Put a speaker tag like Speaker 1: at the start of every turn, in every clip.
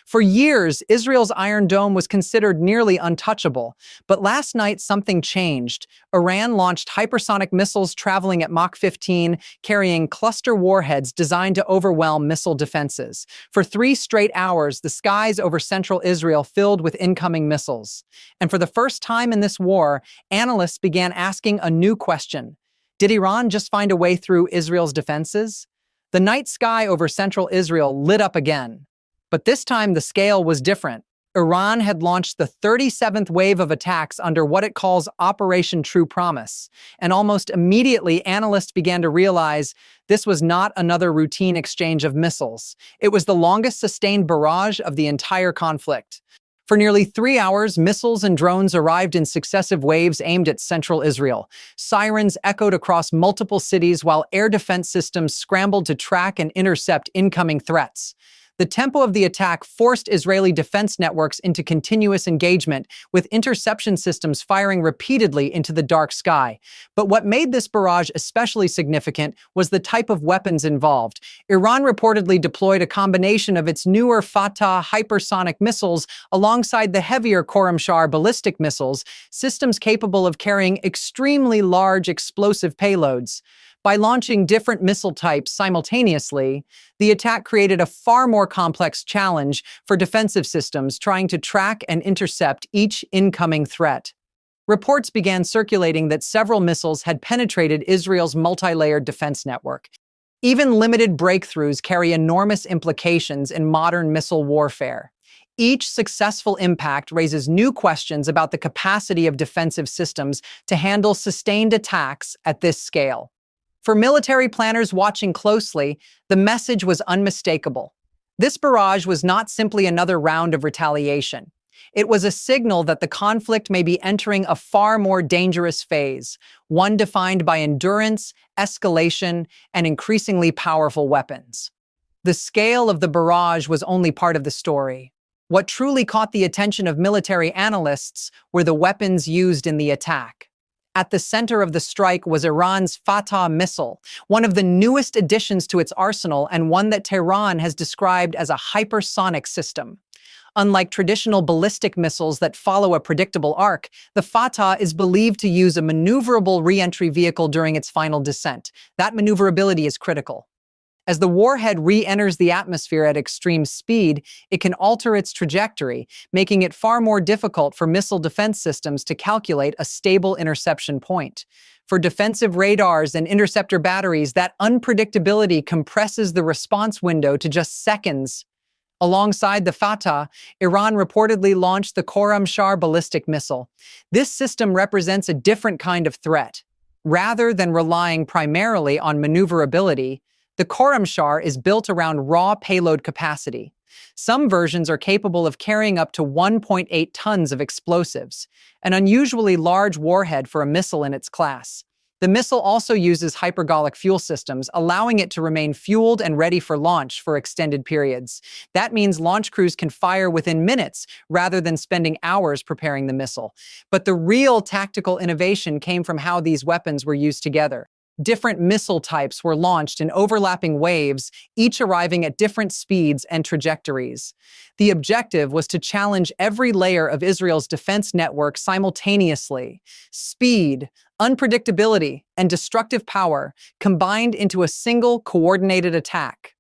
Speaker 1: For years, Israel's Iron Dome was considered nearly untouchable, but last night something changed. Iran launched hypersonic missiles traveling at Mach 15, carrying cluster warheads designed to overwhelm missile defenses. For 3 straight hours, the skies over central Israel filled with incoming missiles. And for the first time in this war, analysts began asking a new question. Did Iran just find a way through Israel's defenses? The night sky over central Israel lit up again. But this time the scale was different. Iran had launched the 37th wave of attacks under what it calls Operation True Promise, and almost immediately analysts began to realize this was not another routine exchange of missiles. It was the longest sustained barrage of the entire conflict. For nearly 3 hours, missiles and drones arrived in successive waves aimed at central Israel. Sirens echoed across multiple cities while air defense systems scrambled to track and intercept incoming threats. The tempo of the attack forced Israeli defense networks into continuous engagement, with interception systems firing repeatedly into the dark sky. But what made this barrage especially significant was the type of weapons involved. Iran reportedly deployed a combination of its newer Fatah hypersonic missiles alongside the heavier Khorramshahr ballistic missiles, systems capable of carrying extremely large explosive payloads. By launching different missile types simultaneously, the attack created a far more complex challenge for defensive systems trying to track and intercept each incoming threat. Reports began circulating that several missiles had penetrated Israel's multi-layered defense network. Even limited breakthroughs carry enormous implications in modern missile warfare. Each successful impact raises new questions about the capacity of defensive systems to handle sustained attacks at this scale. For military planners watching closely, the message was unmistakable. This barrage was not simply another round of retaliation. It was a signal that the conflict may be entering a far more dangerous phase, one defined by endurance, escalation, and increasingly powerful weapons. The scale of the barrage was only part of the story. What truly caught the attention of military analysts were the weapons used in the attack. At the center of the strike was Iran's Fatah missile, one of the newest additions to its arsenal and one that Tehran has described as a hypersonic system. Unlike traditional ballistic missiles that follow a predictable arc, the Fatah is believed to use a maneuverable re-entry vehicle during its final descent. That maneuverability is critical. As the warhead re-enters the atmosphere at extreme speed, it can alter its trajectory, making it far more difficult for missile defense systems to calculate a stable interception point. For defensive radars and interceptor batteries, that unpredictability compresses the response window to just seconds. Alongside the Fatah, Iran reportedly launched the Khorramshahr ballistic missile. This system represents a different kind of threat. Rather than relying primarily on maneuverability, the Khorramshahr is built around raw payload capacity. Some versions are capable of carrying up to 1.8 tons of explosives, an unusually large warhead for a missile in its class. The missile also uses hypergolic fuel systems, allowing it to remain fueled and ready for launch for extended periods. That means launch crews can fire within minutes rather than spending hours preparing the missile. But the real tactical innovation came from how these weapons were used together. Different missile types were launched in overlapping waves, each arriving at different speeds and trajectories. The objective was to challenge every layer of Israel's defense network simultaneously. Speed, unpredictability, and destructive power combined into a single coordinated attack.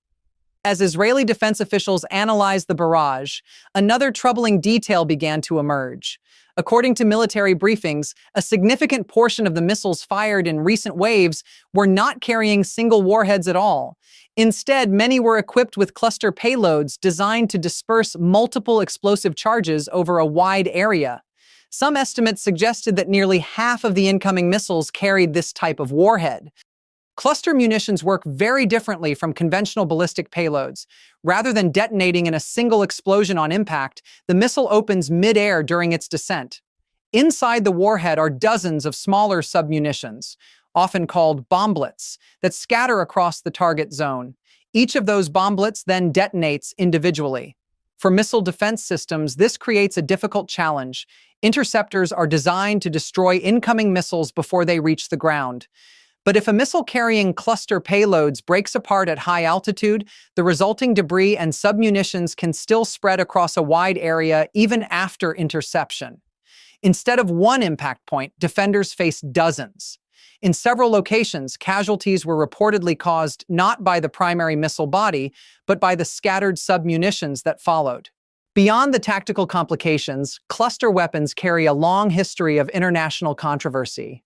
Speaker 1: As Israeli defense officials analyzed the barrage, another troubling detail began to emerge. According to military briefings, a significant portion of the missiles fired in recent waves were not carrying single warheads at all. Instead, many were equipped with cluster payloads designed to disperse multiple explosive charges over a wide area. Some estimates suggested that nearly half of the incoming missiles carried this type of warhead. Cluster munitions work very differently from conventional ballistic payloads. Rather than detonating in a single explosion on impact, the missile opens mid-air during its descent. Inside the warhead are dozens of smaller submunitions, often called bomblets, that scatter across the target zone. Each of those bomblets then detonates individually. For missile defense systems, this creates a difficult challenge. Interceptors are designed to destroy incoming missiles before they reach the ground. But if a missile carrying cluster payloads breaks apart at high altitude, the resulting debris and submunitions can still spread across a wide area even after interception. Instead of one impact point, defenders face dozens. In several locations, casualties were reportedly caused not by the primary missile body, but by the scattered submunitions that followed. Beyond the tactical complications, cluster weapons carry a long history of international controversy.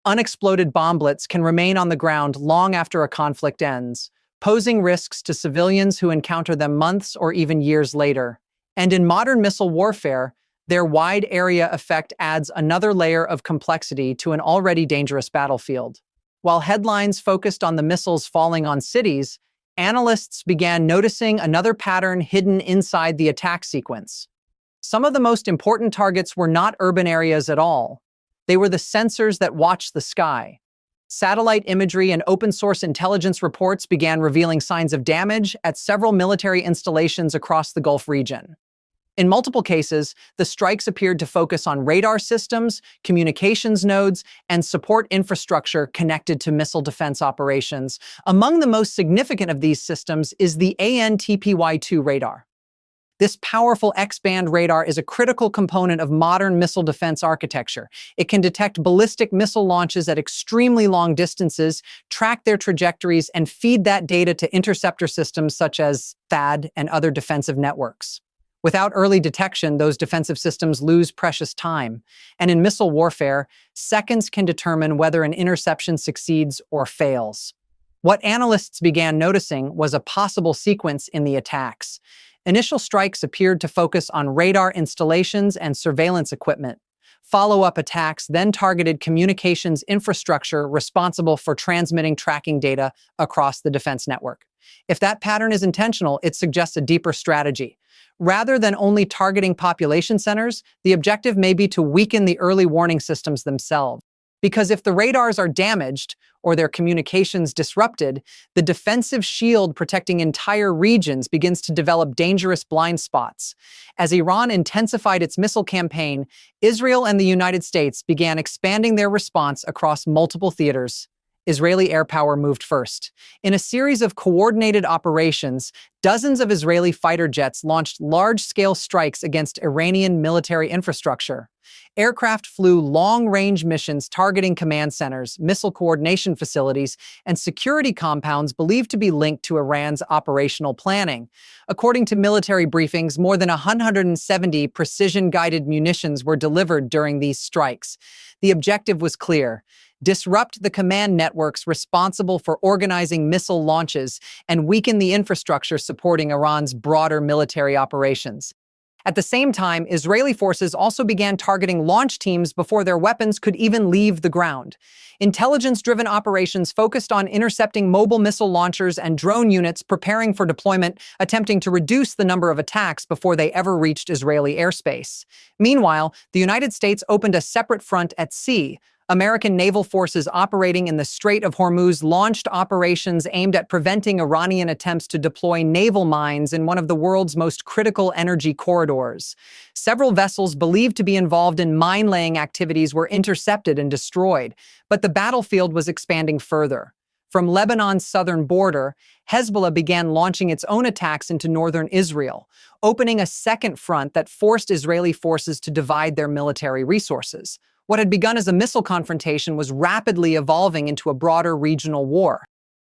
Speaker 1: Unexploded bomblets can remain on the ground long after a conflict ends, posing risks to civilians who encounter them months or even years later. And in modern missile warfare, their wide area effect adds another layer of complexity to an already dangerous battlefield. While headlines focused on the missiles falling on cities, analysts began noticing another pattern hidden inside the attack sequence. Some of the most important targets were not urban areas at all. They were the sensors that watched the sky. Satellite imagery and open-source intelligence reports began revealing signs of damage at several military installations across the Gulf region. In multiple cases, the strikes appeared to focus on radar systems, communications nodes, and support infrastructure connected to missile defense operations. Among the most significant of these systems is the ANTPY-2 radar. This powerful X-band radar is a critical component of modern missile defense architecture. It can detect ballistic missile launches at extremely long distances, track their trajectories, and feed that data to interceptor systems such as THAAD and other defensive networks. Without early detection, those defensive systems lose precious time. And in missile warfare, seconds can determine whether an interception succeeds or fails. What analysts began noticing was a possible sequence in the attacks. Initial strikes appeared to focus on radar installations and surveillance equipment. Follow-up attacks then targeted communications infrastructure responsible for transmitting tracking data across the defense network. If that pattern is intentional, it suggests a deeper strategy. Rather than only targeting population centers, the objective may be to weaken the early warning systems themselves. Because if the radars are damaged or their communications disrupted, the defensive shield protecting entire regions begins to develop dangerous blind spots. As Iran intensified its missile campaign, Israel and the United States began expanding their response across multiple theaters. Israeli air power moved first. In a series of coordinated operations, dozens of Israeli fighter jets launched large-scale strikes against Iranian military infrastructure. Aircraft flew long-range missions targeting command centers, missile coordination facilities, and security compounds believed to be linked to Iran's operational planning. According to military briefings, more than 170 precision-guided munitions were delivered during these strikes. The objective was clear: disrupt the command networks responsible for organizing missile launches and weaken the infrastructure supporting Iran's broader military operations. At the same time, Israeli forces also began targeting launch teams before their weapons could even leave the ground. Intelligence-driven operations focused on intercepting mobile missile launchers and drone units preparing for deployment, attempting to reduce the number of attacks before they ever reached Israeli airspace. Meanwhile, the United States opened a separate front at sea. American naval forces operating in the Strait of Hormuz launched operations aimed at preventing Iranian attempts to deploy naval mines in one of the world's most critical energy corridors. Several vessels believed to be involved in mine-laying activities were intercepted and destroyed, but the battlefield was expanding further. From Lebanon's southern border, Hezbollah began launching its own attacks into northern Israel, opening a second front that forced Israeli forces to divide their military resources. What had begun as a missile confrontation was rapidly evolving into a broader regional war.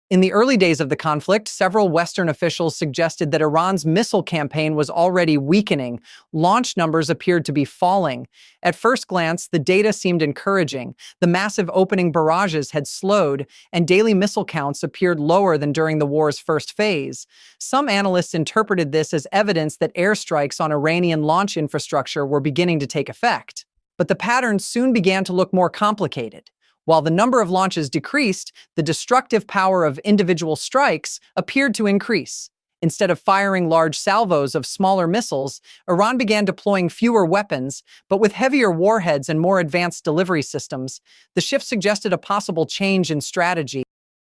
Speaker 1: In the early days of the conflict, several Western officials suggested that Iran's missile campaign was already weakening. Launch numbers appeared to be falling. At first glance, the data seemed encouraging. The massive opening barrages had slowed, and daily missile counts appeared lower than during the war's first phase. Some analysts interpreted this as evidence that airstrikes on Iranian launch infrastructure were beginning to take effect. But the pattern soon began to look more complicated. While the number of launches decreased, the destructive power of individual strikes appeared to increase. Instead of firing large salvos of smaller missiles, Iran began deploying fewer weapons, but with heavier warheads and more advanced delivery systems. The shift suggested a possible change in strategy.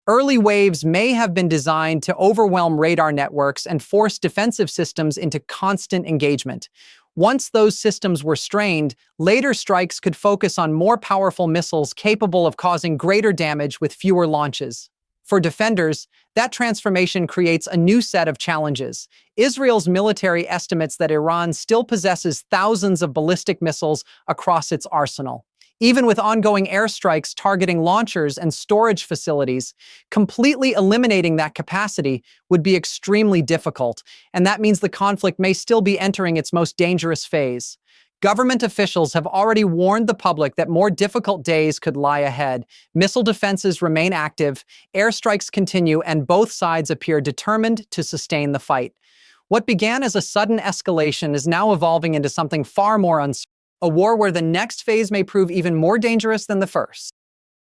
Speaker 1: Early waves may have been designed to overwhelm radar networks and force defensive systems into constant engagement. Once those systems were strained, later strikes could focus on more powerful missiles capable of causing greater damage with fewer launches. For defenders, that transformation creates a new set of challenges. Israel's military estimates that Iran still possesses thousands of ballistic missiles across its arsenal. Even with ongoing airstrikes targeting launchers and storage facilities, completely eliminating that capacity would be extremely difficult, and that means the conflict may still be entering its most dangerous phase. Government officials have already warned the public that more difficult days could lie ahead. Missile defenses remain active, airstrikes continue, and both sides appear determined to sustain the fight. What began as a sudden escalation is now evolving into something far more uncertain. A war where the next phase may prove even more dangerous than the first.